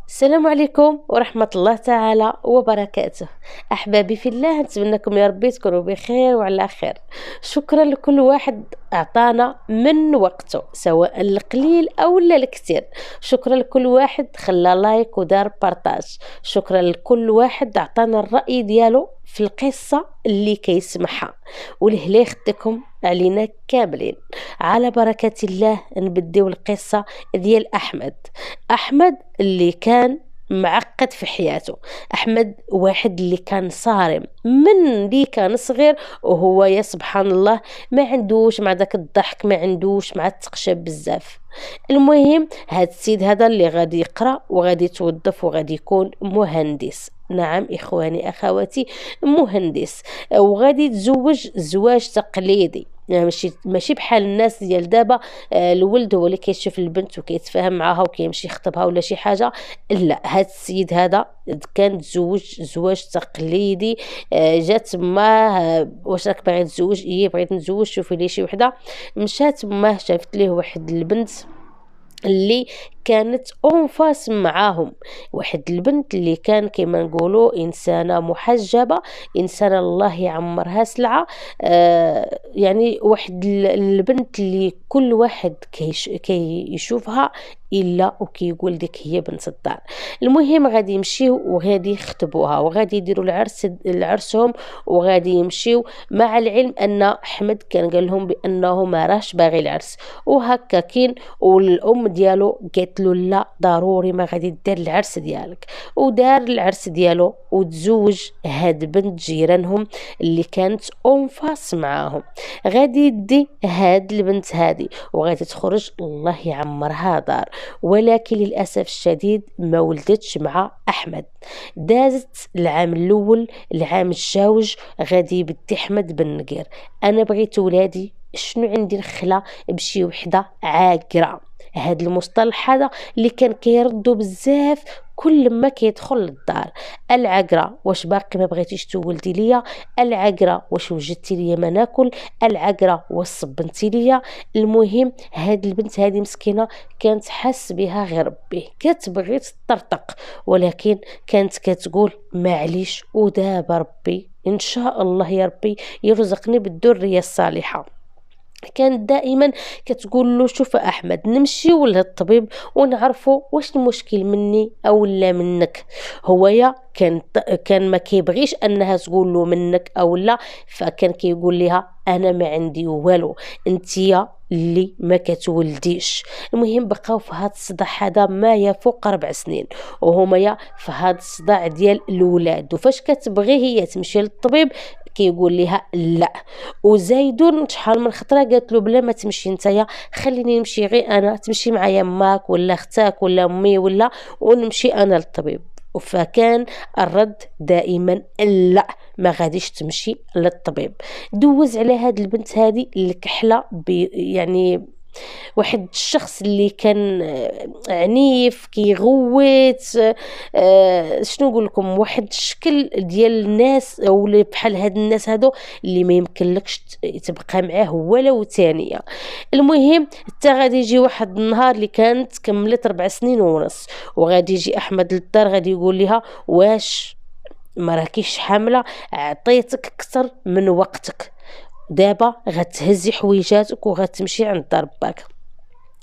السلام عليكم ورحمة الله تعالى وبركاته. أحبابي في الله، نتمنىكم يا ربي تكونوا بخير وعلى خير. شكرا لكل واحد أعطانا من وقته، سواء القليل أو الكثير. شكرا لكل واحد خلى لايك ودار بارتاج. شكرا لكل واحد أعطانا الرأي ديالو في القصة اللي كيسمعها، ولهلا يخدكم علينا كاملين. على بركة الله نبديو القصة ديال أحمد اللي كان معقد في حياته. أحمد واحد اللي كان صارم من اللي كان صغير، وهو يا سبحان الله ما عندوش مع داك الضحك، ما عندوش مع التقشب بزاف. المهم هاد السيد هذا اللي غادي يقرأ وغادي يتوظف وغادي يكون مهندس. نعم إخواني أخواتي، مهندس، وغادي يتزوج زواج تقليدي. يعني ماشي بحال الناس ديال دابا. الولد هو اللي كيشوف البنت وكيتفاهم معاها وكيمشي يخطبها ولا شي حاجه. لا، هاد السيد هذا كان تزوج زواج تقليدي. جات ما واش راك باغي تزوج؟ بغيت نتزوج، شوفي لي شي وحده. مشات ما شافت ليه واحد البنت اللي كانت اونفاس معاهم، واحد البنت اللي كان كما نقولوا انسانه محجبه، انسانه الله يعمرها سلعه. يعني واحد البنت اللي كل واحد كيشوفها الا وكيقول ديك هي بنت الدار. المهم غادي يمشيو وغادي يخطبوها وغادي يديروا العرسهم وغادي يمشيو، مع العلم ان احمد كان قال لهم بانه ما راهش باغي العرس وهكا كين. والام ديالو قالت له لا، ضروري ما غادي دير العرس ديالك. ودار العرس ديالو وتزوج هاد بنت جيرانهم اللي كانت اونفاس معاهم. غادي يدي هاد البنت هادي وغادي تخرج الله يعمرها دار، ولكن للاسف الشديد ما ولدتش مع احمد. دازت العام الاول، العام الجاوج غادي يبدي احمد بالنقير. انا بغيت ولادي شنو عندي نخلى بشي وحده عاقره. هذا المصطلح هذا اللي كان كيردو بزاف كل ما كيدخل للدار. العقرة، واش باقي ما بغيتيش تولدي ليا؟ العقرة، واش وجدتي ليا ما ناكل؟ العقرة، واش صبنتي ليا؟ المهم هاد البنت هذه مسكينه كانت حاس بها غير ربي، كتبغي تطرطق، ولكن كانت كتقول معليش ودابا ربي ان شاء الله يا ربي يرزقني بالذريه الصالحه. كانت دائما كتقول له شوف احمد، نمشيو للطبيب ونعرفوا واش المشكل مني او لا منك. هو يا كان ما كيبغيش انها تقول له منك او لا، فكان كيقول لها انا ما عندي والو، انتيا اللي ما كتولديش. المهم بقاو في هذا الصداع هذا ما يفوق 4 سنين، وهما يا في هذا الصداع ديال الولاد. وفاش كتبغي هي تمشي للطبيب كيقول لها لا. وزايدون شحال من خطره قالت له بلا ما تمشي نتايا، خليني نمشي غير انا، تمشي معايا ماك ولا اختك ولا امي ولا، ونمشي انا للطبيب. فكان الرد دائما لا، ما غاديش تمشي للطبيب. دوز على هاد البنت هذه الكحله يعني واحد الشخص اللي كان عنيف كيغوت. شنو نقول لكم، واحد الشكل ديال الناس او اللي بحال هاد الناس هادو اللي ما يمكنلكش تبقى معاه ولو ثانيه. المهم حتى غادي يجي واحد النهار اللي كانت كملت 4 سنين ونص، وغادي يجي احمد للدار غادي يقول لها واش ما راكيش حامله؟ عطيتك اكثر من وقتك، دابا غتهزي حويجاتك وغتمشي عند دار باك.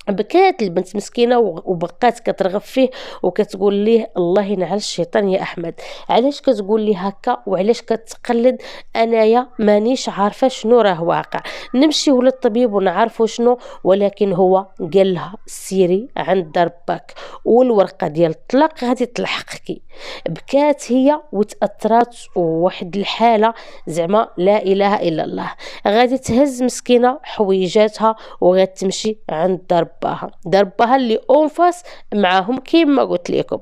بكات البنت مسكينه وبقات كترغب فيه وكتقول ليه الله ينعل الشيطان يا احمد، علاش كتقول لي هكا وعلاش كتقلد؟ انايا مانيش عارفه شنو راه واقع، نمشيو للطبيب ونعرفوا شنو. ولكن هو قال لها سيري عند دربك والورقه ديال الطلاق غادي تلحقك. بكات هي وتاثرات، وواحد الحاله زعما لا اله الا الله. غادي تهز مسكينه حويجاتها وغتمشي عند دربها اللي اونفاس معاهم كيما قلت لكم.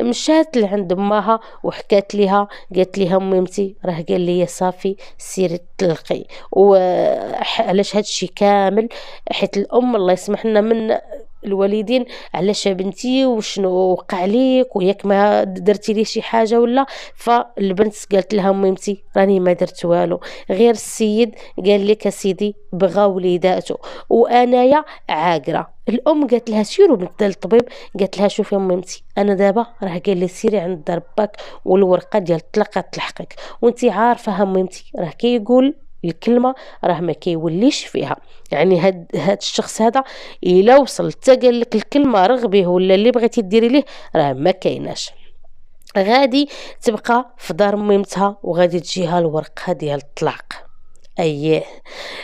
مشات لعند امها وحكات لها، قالت لها ميمتي راه قال لي صافي سيري تلقي. وعلاش هادشي كامل؟ حيت الام الله يسمح لنا من الوالدين علاش بنتي وشنو وقع ليك وياك ما درتي لي شي حاجه ولا. فالبنت قالت لها ميمتي راني ما درت والو، غير السيد قال لك اسيدي بغى وليداته وانايا عاقره. الام قالت لها سيروا بنت الطبيب. قالت لها شوفي يا ميمتي انا دابا راه قال لي سيري عند ربك والورقه ديال الطلاق تلحقك، وانتي عارفه ميمتي راه كيقول الكلمه راه ما كيوليش فيها. يعني هاد الشخص هذا الا وصل حتى قال لك الكلمه رغبيه ولا اللي بغيتي ديري ليه راه ما كايناش. غادي تبقى في دار ميمتها وغادي تجيها الورقه ديال الطلاق. اييه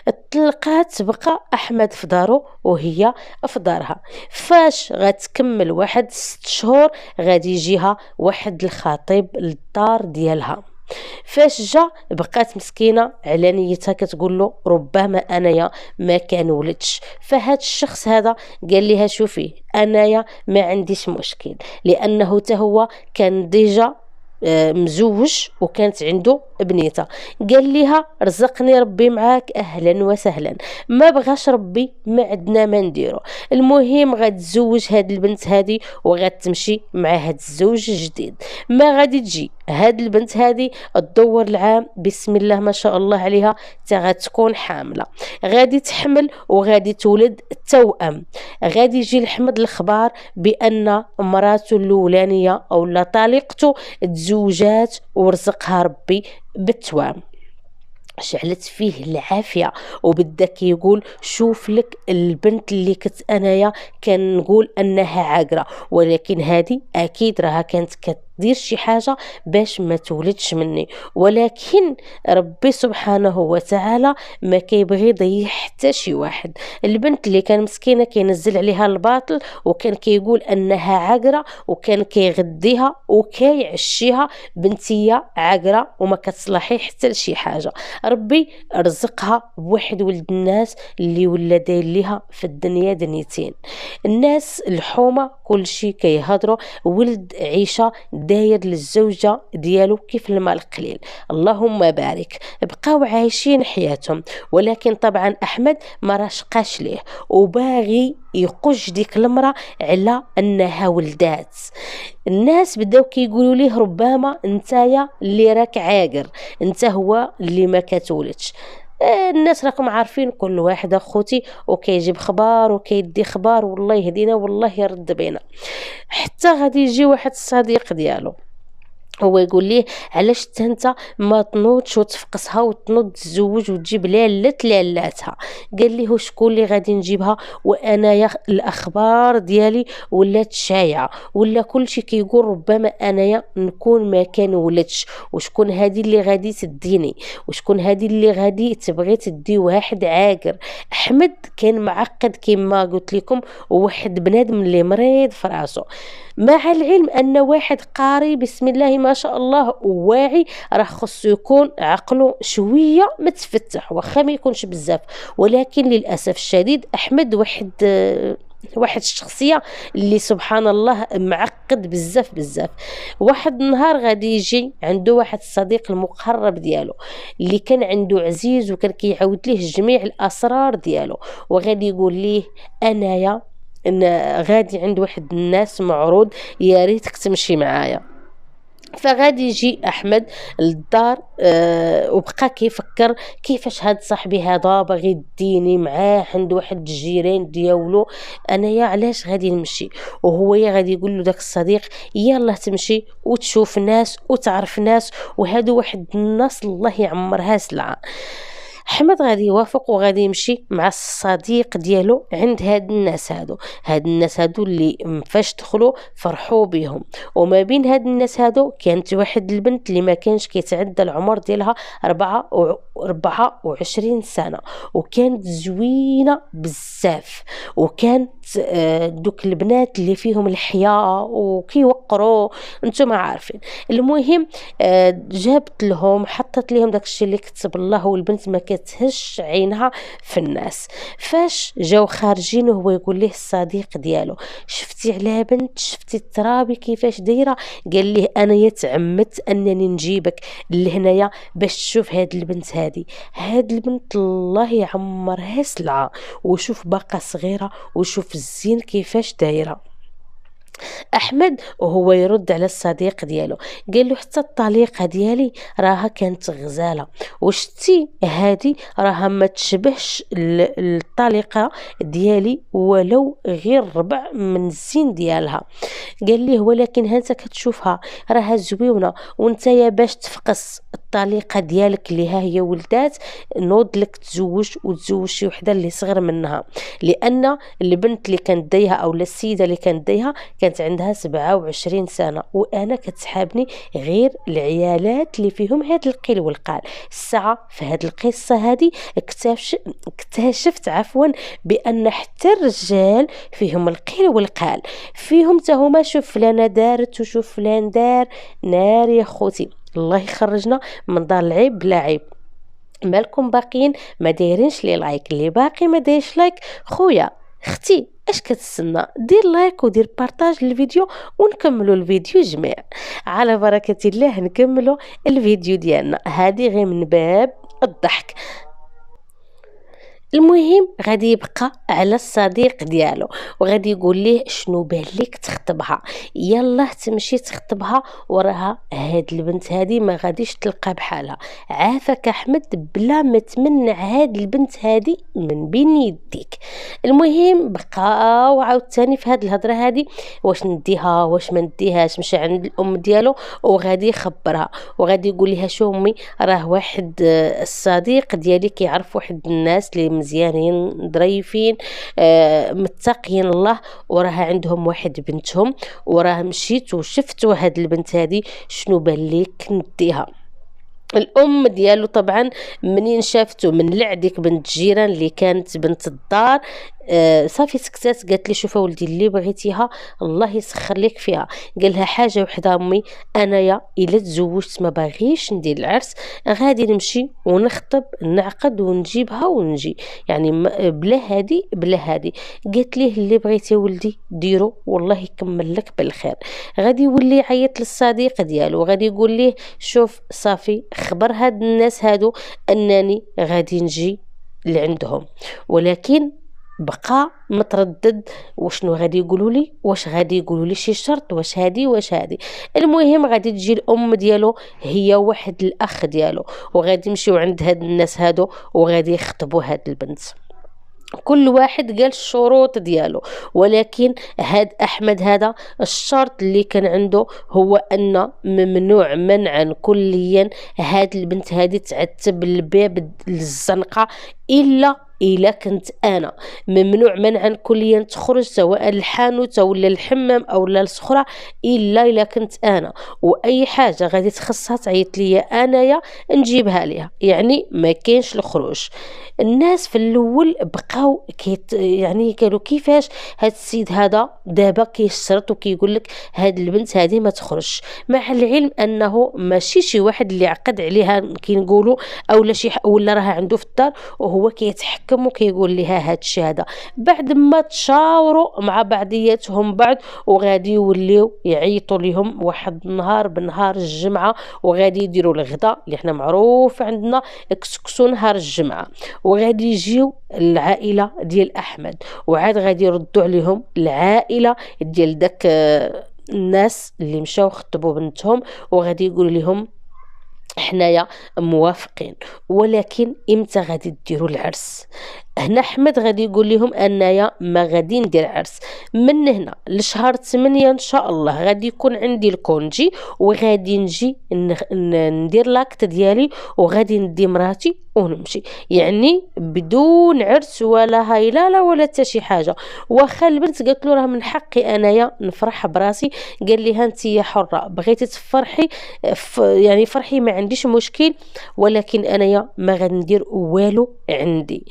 الطلقات تبقى احمد في دارو وهي في دارها. فاش غتكمل واحد 6 شهور غادي يجيها واحد الخطيب للدار ديالها. فاش جا بقات مسكينه على نيتها كتقول له ربما انايا ما كان ولدش. فهاد الشخص هذا قال لها شوفي انايا ما عنديش مشكل، لانه هو كان ديجا مزوج وكانت عنده بنيته. قال لها رزقني ربي معاك اهلا وسهلا، ما بغاش ربي ما عندنا ما نديرو. المهم غتزوج هاد البنت هادي وغتمشي مع هاد الزوج الجديد. ما غادي تجي هاد البنت هادي الدور العام بسم الله ما شاء الله عليها تا غتكون حامله، غادي تحمل وغادي تولد توأم. غادي يجي لحمد الخبار بان مراته الاولانيه او لا طليقته تزوجات ورزقها ربي بالتوام. شعلت فيه العافيه وبدا كيقول شوف لك البنت اللي كنت انايا كان نقول انها عاقره، ولكن هذه اكيد راها كانت كدير شي حاجه باش ما تولدش مني. ولكن ربي سبحانه وتعالى ما كيبغي يضيع حتى شي واحد. البنت اللي كان مسكينه كينزل عليها الباطل وكان كيقول انها عاقره وكان كيغديها وكيعشيها بنتيه عاقره وما كتصلحي حتى لشي حاجه. ربي رزقها بواحد ولد الناس اللي ولا داير ليها في الدنيا دنيتين. الناس الحومه كل شيء كيهضروا ولد عيشه داير للزوجه ديالو كيف الماء القليل، اللهم بارك. بقاو عايشين حياتهم، ولكن طبعا احمد ما راشقاش ليه وباغي يقج ديك المرأة على انها ولدات. الناس بداو كيقولوا ليه ربما نتايا اللي راك عاقر، انت هو اللي ما كتولدش. الناس راكم عارفين كل واحد اخوتي وكيجيب خبار وكيدي خبار، والله يهدينا والله يرد بينا. حتى غادي يجي واحد الصديق ديالو هو يقول ليه علاش انت ما تنوضش وتفقسها وتنوض تزوج وتجيب لالاتها. قال ليه شكون اللي غادي نجيبها وانايا الاخبار ديالي ولات شايعه ولا كلشي كيقول ربما انايا نكون ما كان ولدش، وشكون هذه اللي غادي تديني وشكون هذه اللي غادي تبغي تدي واحد عاقر. احمد كان معقد كما قلت لكم وواحد بنادم اللي مريض في راسو، مع العلم ان واحد قاري بسم الله ما شاء الله واعي راه خصو يكون عقله شويه متفتح واخا ما يكونش بزاف. ولكن للاسف الشديد احمد واحد الشخصيه اللي سبحان الله معقد بزاف. واحد النهار غادي يجي عنده واحد الصديق المقرب ديالو اللي كان عنده عزيز وكان كيعاود ليه جميع الاسرار ديالو، وغادي يقول ليه انايا ان غادي عند واحد الناس معروض يا ريتك تمشي معايا. فغادي يجي احمد للدار وبقى كيفكر كيفاش هاد صاحبي هذا باغي يديني معاه عند واحد الجيران ديالو، انايا علاش غادي نمشي. وهو غادي يقول له داك الصديق يلا تمشي وتشوف ناس وتعرف ناس، وهادو واحد الناس الله يعمرها سلعه. احمد غادي يوافق وغادي يمشي مع الصديق ديالو عند هاد الناس هادو اللي فاش دخلوا فرحوا بهم. وما بين هاد الناس هادو كانت واحد البنت اللي ما كانش كيتعدى العمر ديالها 24 سنه، وكانت زوينه بزاف، وكانت دوك البنات اللي فيهم الحياء وكيوقروا انتم عارفين. المهم جابت لهم حطت لهم داكشي اللي كتب الله، والبنت ما كتهش عينها في الناس. فاش جاو خارجين وهو يقول ليه الصديق ديالو شفتي على بنت، شفتي الترابي كيفاش دايره؟ قال ليه انا يتعمدت انني نجيبك لهنايا باش تشوف هاد البنت هاد البنت الله يعمرها سلعه، وشوف باقا صغيره وشوف الزين كيفاش دايره. احمد وهو يرد على الصديق ديالو قال له حتى الطليقه ديالي راها كانت غزاله، وشتي هادي راها ما تشبهش الطليقه ديالي ولو غير ربع من الزين ديالها. قال ليه ولكن هانت كتشوفها راها زويونه، وانت يا باش تفقس الطليقه ديالك اللي ها هي ولدات نوض لك تزوج وتزوج شي وحده اللي صغر منها، لان البنت اللي كانت دايها او السيده اللي كانت دايها كانت عندها 27 سنه، وانا كتسحابني غير العيالات اللي فيهم هاد القيل والقال. الساعه في هاد القصه هادي اكتشفت بان حتى الرجال فيهم القيل والقال، فيهم تهما شوف فلانه دارت وشوف فلان دار. نار يا خوتي، الله يخرجنا من دار العيب بلا عيب. مالكم باقيين ما دايرينش لي لايك؟ اللي باقي ما دايرش لايك خويا اختي اش كتسنى؟ دير لايك ودير بارطاج للفيديو ونكملوا الفيديو جميع. على بركه الله نكملوا الفيديو ديالنا، هذه غير من باب الضحك. المهم غادي يبقى على الصديق ديالو وغادي يقول ليه شنو بالك تخطبها، يلا تمشي تخطبها، وراها هاد البنت هادي ما غاديش تلقى بحالها. عافاك احمد بلا ما تمنع هاد البنت هادي من بين يديك. المهم بقى وعاوتاني في هاد الهضره هادي واش نديها واش ما نديهاش، مشى عند الام ديالو وغادي يخبرها وغادي يقول لها شو امي راه واحد الصديق ديالي كيعرف واحد الناس اللي مزيانين ظريفين متقين الله، وراه عندهم واحد بنتهم، وراه مشيت وشفت هاد البنت هادي شنو بالك نديها. الام ديالو طبعا منين شافته من لعديك بنت جيران اللي كانت بنت الدار صافي سكتات، قالت لي شوفي ولدي اللي بغيتيها الله يسخر لك فيها. قال لها حاجه وحده امي، انايا الا تزوجت ما باغيش ندير العرس، غادي نمشي ونخطب نعقد ونجيبها ونجي، يعني بلا هادي بلا هادي. قالت ليه اللي بغيتي ولدي ديرو والله يكمل لك بالخير. غادي يولي يعيط للصديق ديالو وغادي يقول ليه شوف صافي خبر هاد الناس هادو انني غادي نجي لعندهم، ولكن بقى متردد وشنو غادي يقولوا لي، واش غادي يقولوا لي شي شرط، واش هادي واش هادي. المهم غادي تجي الام ديالو هي واحد الاخ ديالو وغادي يمشيو عند هاد الناس هادو وغادي يخطبوا هاد البنت. كل واحد قال الشروط ديالو، ولكن هاد احمد هذا الشرط اللي كان عنده هو ان ممنوع منعا كليا هاد البنت هذه تعتب الباب للزنقه الا كنت انا، ممنوع منعا كليا تخرج سواء الحانوت ولا الحمام او لا الصخره الا كنت انا، واي حاجه غادي تخصها تعيط ليا انايا نجيبها ليها، يعني ما كاينش الخروج. الناس في الاول بقاو يعني قالوا كيفاش هاد السيد هذا دابا كيشرط وكيقول لك هاد البنت هذه ما تخرجش، مع العلم انه ماشي شي واحد اللي عقد عليها كي نقولوا اولا شي ولا راها عنده في الدار وهو كيتحكم وكيقول لها هاد الشيء هذا. بعد ما تشاوروا مع بعضياتهم بعد وغادي يوليو يعيطوا لهم واحد النهار بنهار الجمعه، وغادي يديروا الغداء اللي حنا معروف عندنا كسكسو نهار الجمعه، وغادي يجيو العائله ديال احمد وعاد غادي يردوا عليهم العائله ديال داك الناس اللي مشاو خطبوا بنتهم، وغادي يقولوا لهم حنايا موافقين، ولكن امتى غادي ديروا العرس؟ هنا احمد غادي يقول لهم انايا ما غادي ندير عرس، من هنا لشهر 8 ان شاء الله غادي يكون عندي الكونجي وغادي نجي ندير لاكت ديالي وغادي ندي مراتي ونمشي، يعني بدون عرس ولا هايلاله ولا حتى شي حاجه. واخا البنت قالت له راه من حقي انايا نفرح براسي، قال لها انت يا حره بغيتي تفرحي يعني فرحي ما عنديش مشكل، ولكن انايا ما غندير والو عندي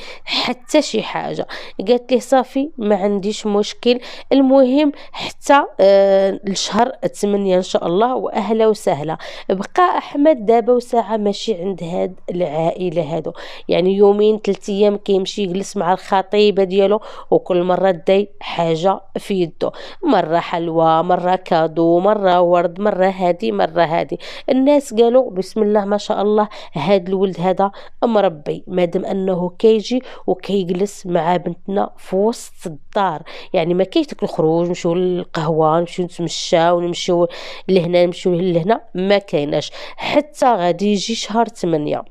حتى شي حاجه. قالت ليه صافي ما عنديش مشكل. المهم حتى الشهر 8 ان شاء الله، واهلا وسهلا. بقى احمد دابا وساعه ماشي عند هاد العائله هادو، يعني يومين 3 ايام كيمشي يجلس مع الخطيبه ديالو، وكل مره داي حاجه في يده، مره حلوى، مره كادو، مره ورد، مره هادي مره هادي. الناس قالوا بسم الله ما شاء الله، هاد الولد هذا مربي، مادام انه كيجي وكيجلس مع بنتنا في وسط الدار. يعني ما كاينش داك الخروج نمشيو للقهوه، نمشيو نتمشاو، نمشيو لهنا نمشيو لهنا، ما كايناش. حتى غادي يجي شهر 8،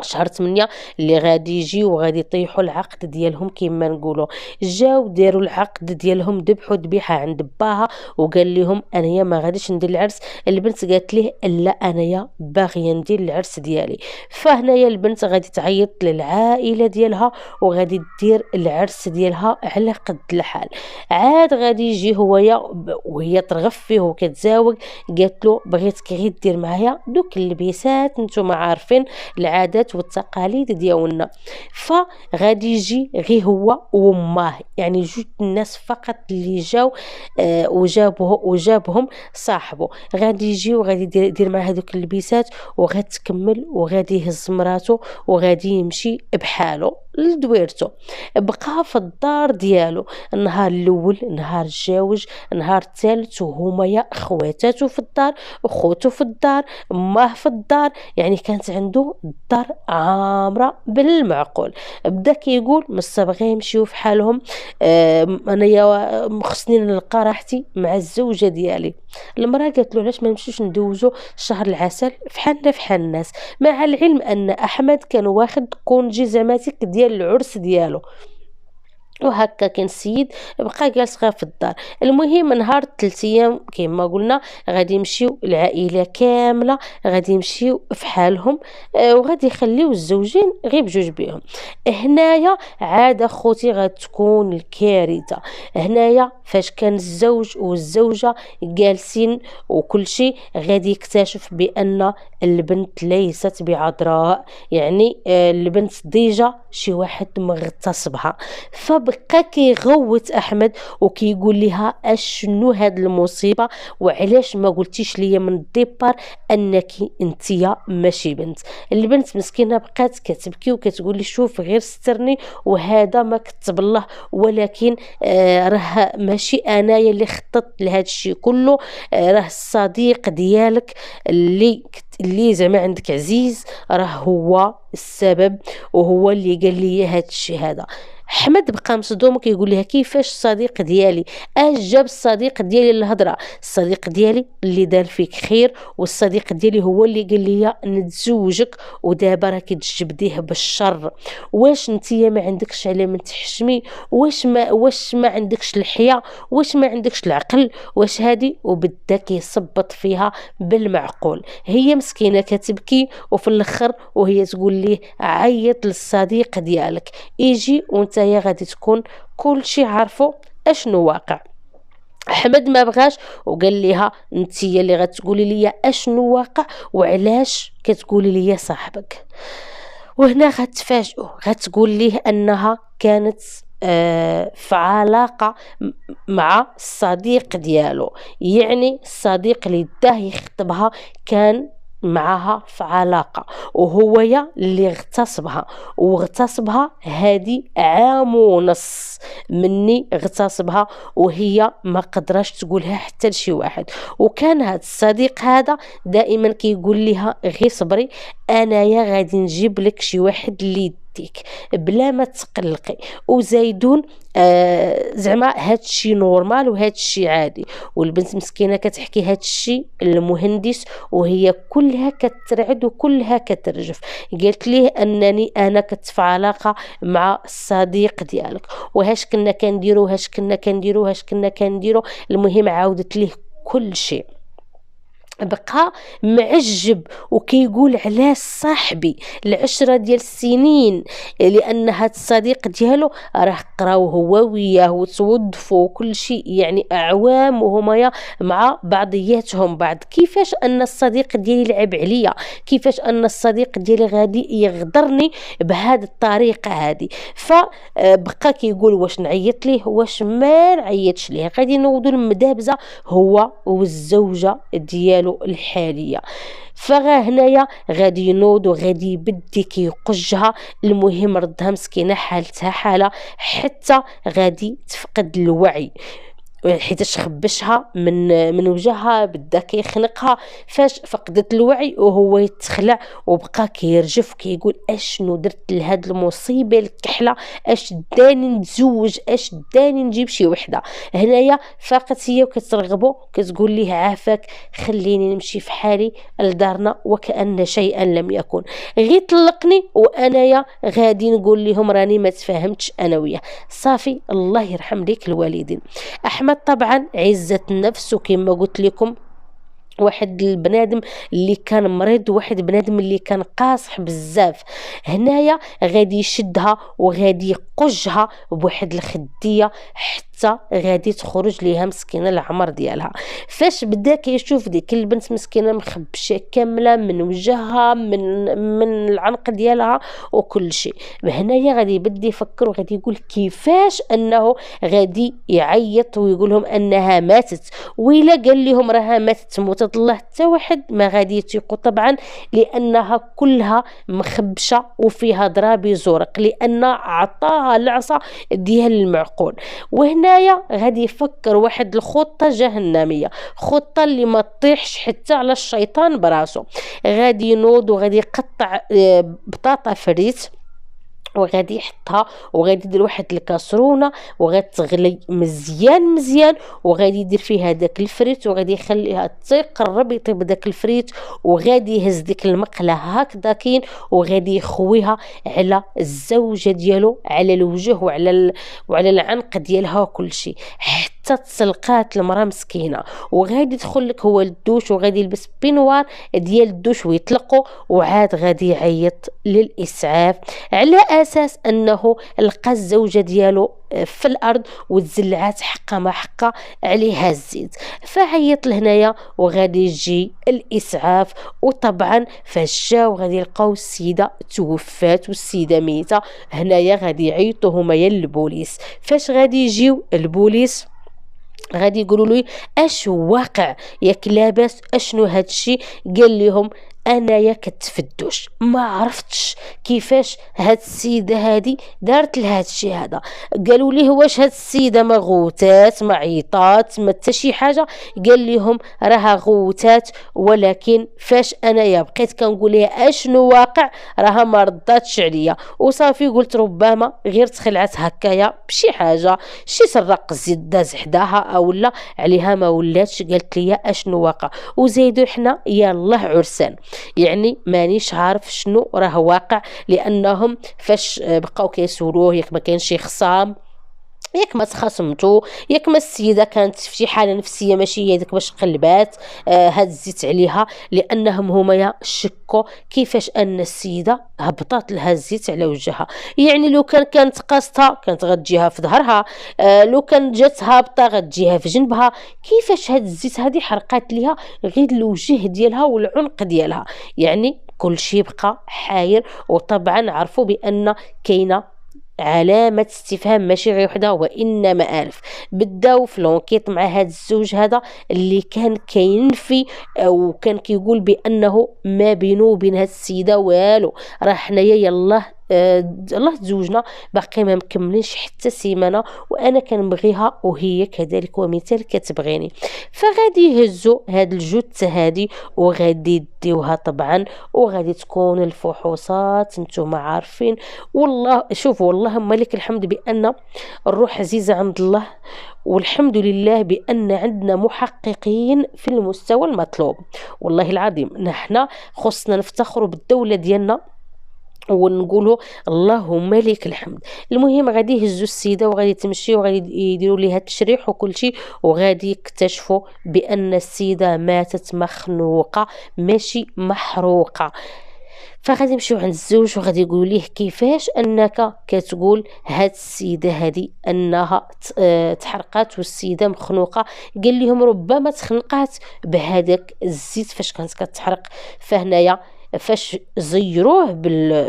شهر 8 اللي غادي يجي وغادي يطيحوا العقد ديالهم كما نقولوا. جاو داروا العقد ديالهم، ذبحوا ذبيحه عند باها، وقال لهم انايا ما غاديش ندير العرس. البنت قالت ليه لا انايا باغيه ندير العرس ديالي. فهنايا البنت غادي تعيط للعائله ديالها وغادي دير العرس ديالها على قد الحال. عاد غادي يجي هويا وهي ترغب فيه وكتزاوق، قالت له بغيتك غير دير معايا دوك اللبسات، نتوما عارفين العادات والتقاليد ديالنا. فغادي يجي غير هو واماه، يعني جوج الناس فقط اللي جاو، وجابهم صاحبه. غادي يجي وغادي يدير مع هذوك اللبسات، وغادي تكمل وغادي يهز مراته وغادي يمشي بحاله لدويرته. بقى في الدار ديالو النهار الاول، نهار الجاوج، نهار الثالث، وهما يا خواتاتو في الدار، وخوتو في الدار، اماه في الدار، يعني كانت عنده الدار عامره بالمعقول. بدا كيقول مس بغا يمشيو في حالهم، انايا خصني نلقى راحتي مع الزوجه ديالي. المراه قالت له علاش ما نمشيوش ندوزو شهر العسل فحالنا فحال الناس، مع العلم ان احمد كان واخد كونجي زعماتيك ديال العرس ديالو. وهكا كان السيد بقى جالس غير في الدار. المهم نهار 3 ايام كما قلنا غادي يمشيو العائله كامله، غادي يمشيو في حالهم، وغادي يخليو الزوجين غير بجوج بيهم. هنايا عاد اخوتي غتكون الكارثه. هنايا فاش كان الزوج والزوجه جالسين وكل شيء، غادي يكتشف بان البنت ليست بعذراء، يعني البنت ديجا شي واحد مغتصبها. فبقى كيغوت احمد وكيقول لها اشنو هاد المصيبه، وعلاش ما قلتيش ليا من الديبار انك انتيا ماشي بنت. البنت مسكينه بقات كتبكي وكتقول لي شوف غير سترني، وهذا ما كتب الله، ولكن راه ماشي انايا اللي خططت لهذا الشيء كله، راه الصديق ديالك اللي زعما عندك عزيز راه هو السبب، وهو اللي قال لي هذا الشيء هذا. احمد بقى مصدوم كيقول لها كيفاش الصديق ديالي؟ جاب الصديق ديالي الهضره، الصديق ديالي اللي دار فيك خير، والصديق ديالي هو اللي قال لي نتزوجك، ودابا راكي تجبديه بالشر. واش نتيا ما عندكش على من تحشمي؟ واش ما عندكش الحياة؟ واش ما عندكش العقل؟ واش هادي؟ وبدا كيصبط فيها بالمعقول. هي مسكينه كتبكي، وفي الاخر وهي تقول ليه عيط للصديق ديالك يجي وانت يا غادي تكون كل شيء عارفه اشنو واقع. احمد ما بغاش وقال لها انتي اللي غتقولي لي اشنو واقع، وعلاش كتقولي لي صاحبك. وهنا غتفاجئوا، غتقول ليه انها كانت في علاقة مع الصديق ديالو، يعني الصديق اللي داه يخطبها كان معها في علاقة، وهو اللي اغتصبها. واغتصبها هادي 1.5 عام مني اغتصبها، وهي ما قدرش تقولها حتى لشي واحد. وكان هاد الصديق هذا دائما كيقول لها غير صبري، انايا غادي نجيب لك شي واحد اللي يديك بلا ما تقلقي. وزايدون زعما هادشي نورمال وهادشي عادي. والبنت مسكينه كتحكي هادشي للمهندس، وهي كلها كترعد وكلها كترجف. قالت ليه انني انا كنت في علاقه مع الصديق ديالك، وهاش كنا كنديرو، هاش كنا كنديرو، هاش كنا كنديرو. المهم عاودت ليه كل شيء. بقى معجب وكيقول علاش صاحبي العشرة ديال السنين، لان هاد الصديق ديالو راه قراو هو وياه وتوظفوا وكل شيء، يعني اعوام وهما مع بعضياتهم بعض. كيفاش ان الصديق ديالي لعب عليا، كيفاش ان الصديق ديالي غادي يغدرني بهذه الطريقه هذه. فبقى كيقول واش نعيط ليه واش ما نعيطش ليه، غادي نوضوا المدابزه هو والزوجه ديالو الحاليه. فغا هنايا غادي ينوض وغادي يبدي كيقجها، المهم ردها مسكينه حالتها حاله حتى غادي تفقد الوعي، حيتاش خبشها من وجهها، بدا كيخنقها. فاش فقدت الوعي وهو يتخلع وبقى كيرجف كيقول اشنو درت لهاد المصيبه الكحله، اش داني نتزوج، اش داني نجيب شي وحده. هنايا فاقت هي وكترغبو كتقول ليه عافاك خليني نمشي في حالي لدارنا وكأن شيئا لم يكن، غير طلقني وانايا غادي نقول لهم راني ما تفاهمتش انا وياه. صافي الله يرحم ليك الوالدين. احمد طبعا عزة النفس، وكما قلت لكم واحد البنادم اللي كان مريض، واحد بنادم اللي كان قاصح بزاف. هنايا غادي يشدها وغادي يقجها بواحد الخديه حتى غادي تخرج ليها مسكينه العمر ديالها. فاش بدا كيشوف ديك البنت مسكينه مخبشه كامله من وجهها من العنق ديالها وكل شيء، هنايا غادي يبدا يفكر وغادي يقول كيفاش انه غادي يعيط ويقول لهم انها ماتت، وإلا قال لهم راها ماتت موتة الله حتى واحد ما غادي يثيقوا طبعا، لانها كلها مخبشه وفيها ضرابي زرق، لان عطاها العصا ديال المعقول. وهنايا غادي يفكر واحد الخطه جهنميه، خطه اللي ما تطيحش حتى على الشيطان براسو. غادي ينوض وغادي يقطع بطاطا فريت وغادي يحطها وغادي يدير واحد الكاسرونه وغادي تغلي مزيان وغادي يدير فيها داك الفريت وغادي يخليها تقرب يطيب داك الفريت، وغادي يهز ديك المقله هكذا كاين وغادي يخويها على الزوجه ديالو، على الوجه وعلى العنق ديالها وكل شيء، حتى تسلقات المراه مسكينه. وغادي يدخل لك هو للدوش وغادي يلبس بينوار ديال الدوش ويطلقوا، وعاد غادي يعيط للاسعاف على اساس انه لقى الزوجه ديالو في الارض وتزلعات حقا ما حقا عليها الزيت. فعيط لهنايا وغادي يجي الاسعاف، وطبعا فاش جاو غادي يلقاو السيده توفات والسيده ميته. هنايا غادي يعيطوا هما للبوليس. فاش غادي يجيو البوليس غادي يقولوا له اش واقع ياك لاباس اشنو هادشي؟ قال لهم انايا كتفدوش ما عرفتش كيفاش هاد السيده هادي دارت لهاد الشيء هذا. قالوا ليه واش هاد السيده ما غوتات ما عيطات ما حتى شي حاجه؟ قال لهم راها غوتات، ولكن فاش انايا بقيت كنقول لها اشنو واقع راها ما رداتش عليا، وصافي قلت ربما غير تخلعت هكايا بشي حاجه، شي سرق الزيت داز حداها او لا عليها ما ولاتش قالت لي اشنو واقع. وزيدوا حنا يالله عرسان، يعني مانيش عارف شنو راه واقع، لانهم فاش بقاو كيسولوه ياك ما كاين شي خصام، ياك ما تخاصمتو، ياك ما السيده كانت في شي حاله نفسيه ماشي هي ديك باش قلبات هاد الزيت عليها، لانهم هما شكوا كيفاش ان السيده هبطات لها الزيت على وجهها. يعني لو كانت قاصتها كانت غتجيها في ظهرها، لو كان جات هابطه غتجيها في جنبها، كيفاش هاد الزيت هادي حرقات ليها غير الوجه ديالها والعنق ديالها؟ يعني كل شيء بقى حاير. وطبعا عرفوا بان كاينه علامة استفهام ماشي غير وحده وإنما ألف. بداو في لونكيت مع هذا الزوج هذا اللي كان كينفي وكان كيقول بأنه ما بينه وبين هاد السيدة والو، راه حنايا يلاه الله تزوجنا باقي ما مكملينش حتى سيمانه وانا كنبغيها وهي كذلك ومثال كتبغيني. فغادي يهزوا هاد الجثه هادي وغادي يديوها طبعا، وغادي تكون الفحوصات نتوما عارفين. والله شوفوا والله ملك الحمد بان الروح عزيزه عند الله، والحمد لله بان عندنا محققين في المستوى المطلوب. والله العظيم نحن خصنا نفتخروا بالدوله ديالنا ونقولوا اللهم لك الحمد. المهم غادي يهزوا السيده وغادي تمشي وغادي يديروا ليها التشريح وكل شيء، وغادي يكتشفوا بان السيده ماتت مخنوقه ماشي محروقه. فغادي يمشيو عند الزوج وغادي يقولوا ليه كيفاش انك كتقول هاد السيده هذه انها تحرقات والسيده مخنوقه. قال لهم ربما تخنقات بهذاك الزيت فاش كانت كتحرق. فهنايا فاش زيروه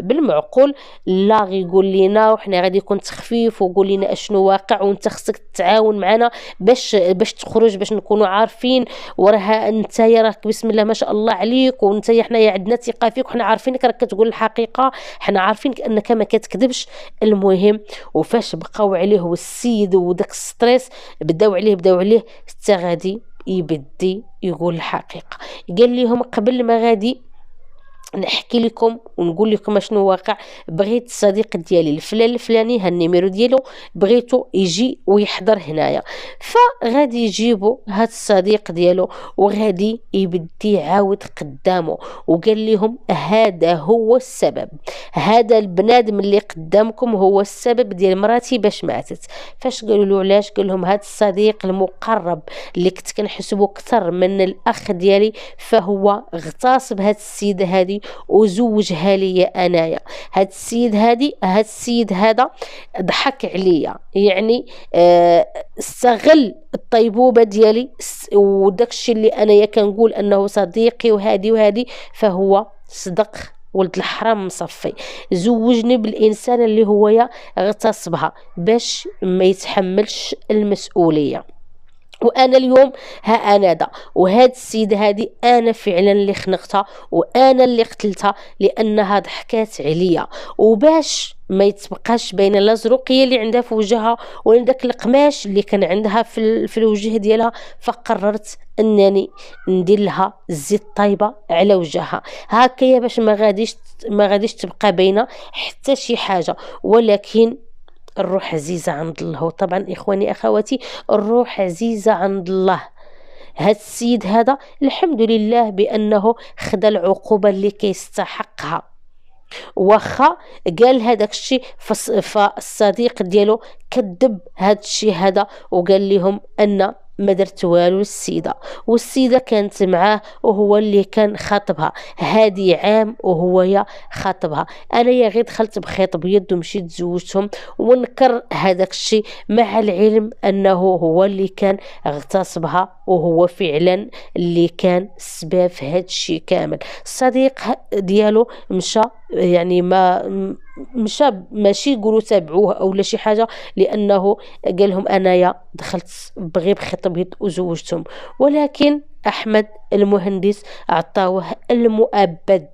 بالمعقول لا غيقول لينا وحنا غادي يكون تخفيف وقول لنا اشنو واقع وانت خصك تتعاون معنا باش تخرج باش نكونوا عارفين وراها انت راك بسم الله ما شاء الله عليك وانت حنايا عندنا ثقه فيك وحنا عارفينك راك كتقول الحقيقه، حنا عارفينك انك ما كتكذبش. المهم وفاش بقاو عليه والسيد وداك ستريس بداو عليه حتى غادي يبدي يقول الحقيقه. قال لهم قبل ما غادي نحكي لكم ونقول لكم شنو واقع، بغيت الصديق ديالي الفلان الفلاني هالنيميرو ديالو بغيتو يجي ويحضر هنايا. فغادي يجيبوا هاد الصديق ديالو وغادي يبدي يعاود قدامه وقال لهم هذا هو السبب، هذا البنادم اللي قدامكم هو السبب ديال مراتي باش ماتت. فاش قالوا له علاش؟ قال لهم هاد الصديق المقرب اللي كنت كنحسبه اكثر من الاخ ديالي فهو اغتصب هاد السيده هذه وزوجها لي انايا. هاد السيد هذا ضحك عليا، يعني استغل الطيبوبه ديالي وداكشي اللي انايا كنقول انه صديقي وهذه فهو صدق ولد الحرام مصفي، زوجني بالانسان اللي هو اغتصبها باش ما يتحملش المسؤوليه. وانا اليوم ها انا دا وهاد السيده هذه انا فعلا اللي خنقتها وانا اللي قتلتها لانها ضحكات عليا، وباش ما يتبقاش بين الازرقيه اللي عندها في وجهها ولا داك القماش اللي كان عندها في الوجه ديالها، فقررت انني ندير لها الزيت طايبه على وجهها هكايا باش ما غاديش تبقى باينه حتى شي حاجه. ولكن الروح عزيزة عند الله، وطبعا إخواني أخواتي الروح عزيزة عند الله. هاد السيد هذا الحمد لله بأنه خدا العقوبة اللي كيستحقها، واخا قال هذاك الشيء فالصديق ديالو كذب هاد الشيء هذا وقال لهم أن ما درت والو للسيده، والسيده كانت معاه وهو اللي كان خاطبها هادي عام وهو خاطبها. انا يا غير دخلت بخيط بيد ومشيت تزوجتهم ونكر هذاك الشيء مع العلم انه هو اللي كان اغتصبها وهو فعلا اللي كان السبب في هذا الشيء كامل. الصديق ديالو مشى، يعني ما مشى ماشي يقولوا تابعوه او لا شي حاجه، لانه قال لهم انايا دخلت بغي بخيط بيض وزوجتهم. ولكن احمد المهندس اعطاوه المؤبد.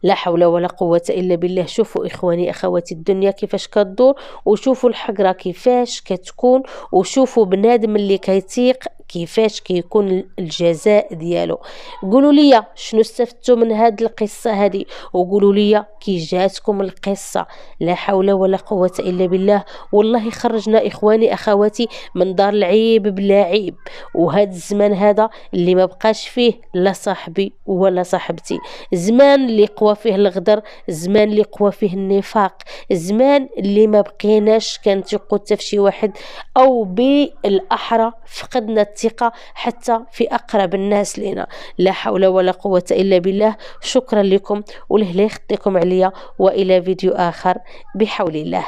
لا حول ولا قوة إلا بالله. شوفوا إخواني أخواتي الدنيا كيفاش كتدور، وشوفوا الحقرة كيفاش كتكون، وشوفوا بنادم اللي كيتيق كيفاش كيكون الجزاء ديالو. قولوا لي شنو استفدتوا من هاد القصة هذه، وقولوا لي كي جاتكم القصة. لا حول ولا قوة إلا بالله. والله خرجنا إخواني أخواتي من دار العيب بلا عيب، وهاد الزمان هذا اللي ما بقاش فيه لا صاحبي ولا صاحبتي، زمان اللي قوى فيه الغدر، زمان اللي قوى فيه النفاق، زمان اللي ما بقيناش كانت يقود في شي واحد، او بالاحرى فقدنا الثقة حتى في اقرب الناس لنا. لا حول ولا قوة الا بالله. شكرا لكم ولله يخطيكم عليا، والى فيديو اخر بحول الله.